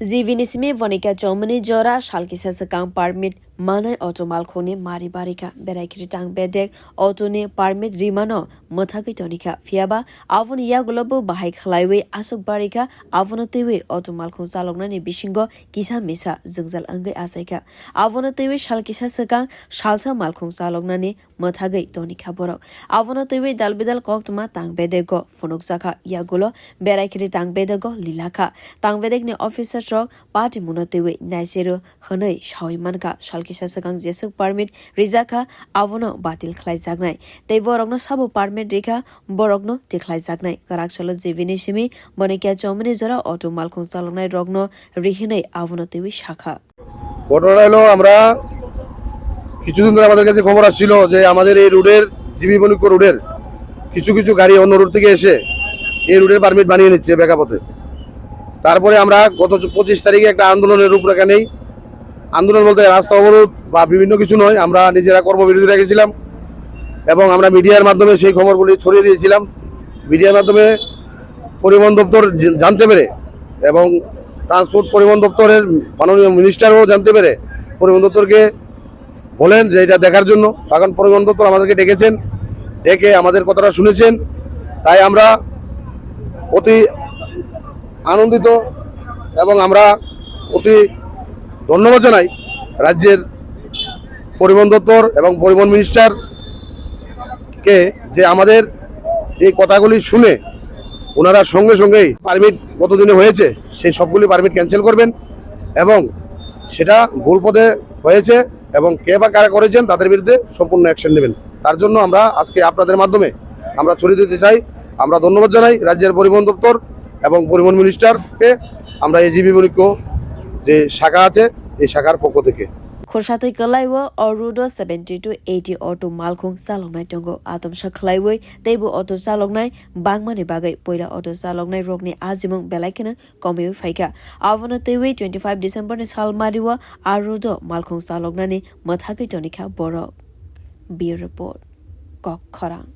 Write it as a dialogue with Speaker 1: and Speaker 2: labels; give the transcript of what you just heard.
Speaker 1: Zivinisme Banikya chowmony jora shalkisa sakang permit manai auto malkhone mari barika berai tang bedek auto ne permit rimano mathaki tonika fiaba avon yagolobo bahai khlaiwe asuk barika avonatewe auto malkhon chaloknani bisingo kisa misa jingjal angai asaika avonatewe shalkisa sakang shalsa malkhon chaloknani mathagi tonika borok avonatewe dalbidal koktma tang bedego phonok jaka yagulo berai tang bedego lilaka tang bedek ne officer party munatewe naisero hanai shawi manka shalkisa sakang jesuk permit rizaka avono batil khlai jagnai tei borokno sabo permit rikha borokno tikhlai jagnai karakchalo jevini simi Banikya chowmony jora auto malkhon chaloknai rogno rihinai avono tewi শাখা
Speaker 2: ঘটনা হলো আমরা কিছুদিন ধরে আমাদের কাছে খবর আসছিল যে আমাদের এই রোডের জিবি বনিক্য রোডের কিছু কিছু গাড়ি অন্য রোড থেকে এসে এই রোডের পারমিট বানিয়ে নিচ্ছে বেকাপথে। তারপরে আমরা গত 25 তারিখে একটা আন্দোলনের রূপরেখা নেই। আন্দোলন বলতে রাস্তা অবরোধ বা বিভিন্ন কিছু নয়, আমরা নিজেরা কর্মবিরতি রেখেছিলাম এবং আমরা মিডিয়ার মাধ্যমে সেই খবরগুলি ছড়িয়ে দিয়েছিলাম। মিডিয়ার মাধ্যমে পরিবহন দপ্তর জানতে পেরে এবং ট্রান্সপোর্ট পরিবহন দপ্তরের মাননীয় মিনিস্টারও জানতে পেরে পরিবহন দপ্তরকে বলেন যে এটা দেখার জন্য। তখন পরিবহন দপ্তর আমাদেরকে ডেকেছেন, ডেকে আমাদের কথাটা শুনেছেন। তাই আমরা অতি আনন্দিত এবং আমরা অতি ধন্যবাদ জানাই রাজ্যের পরিবহন দপ্তর এবং পরিবহন মিনিস্টারকে যে আমাদের এই কথাগুলি শুনে ওনারা সঙ্গে সঙ্গেই পারমিট কতদিনে হয়েছে সেই সবগুলি পারমিট ক্যান্সেল করবেন এবং সেটা ভুল পথে হয়েছে এবং কে বা কারা করেছেন তাদের বিরুদ্ধে সম্পূর্ণ অ্যাকশন নেবেন। তার জন্য আমরা আজকে আপনাদের মাধ্যমে আমরা ছড়িয়ে দিতে চাই। আমরা ধন্যবাদ জানাই রাজ্যের পরিবহন দপ্তর এবং পরিবহন মিনিস্টারকে। আমরা এজিবি বনিক্য যে শাখা আছে এই শাখার পক্ষ থেকে
Speaker 1: Khorshate kalaiwa orudo 70 to 80 auto malkhung chaloknai tongo atom sakhlaiwoi teibu auto chaloknai bangmani bagai poira auto chaloknai rokni ajimong belaikena komeu phaika avona tewi 25 December ni salmariwa arudo malkhung chaloknani mathaki tonika borok. Be report kok khorang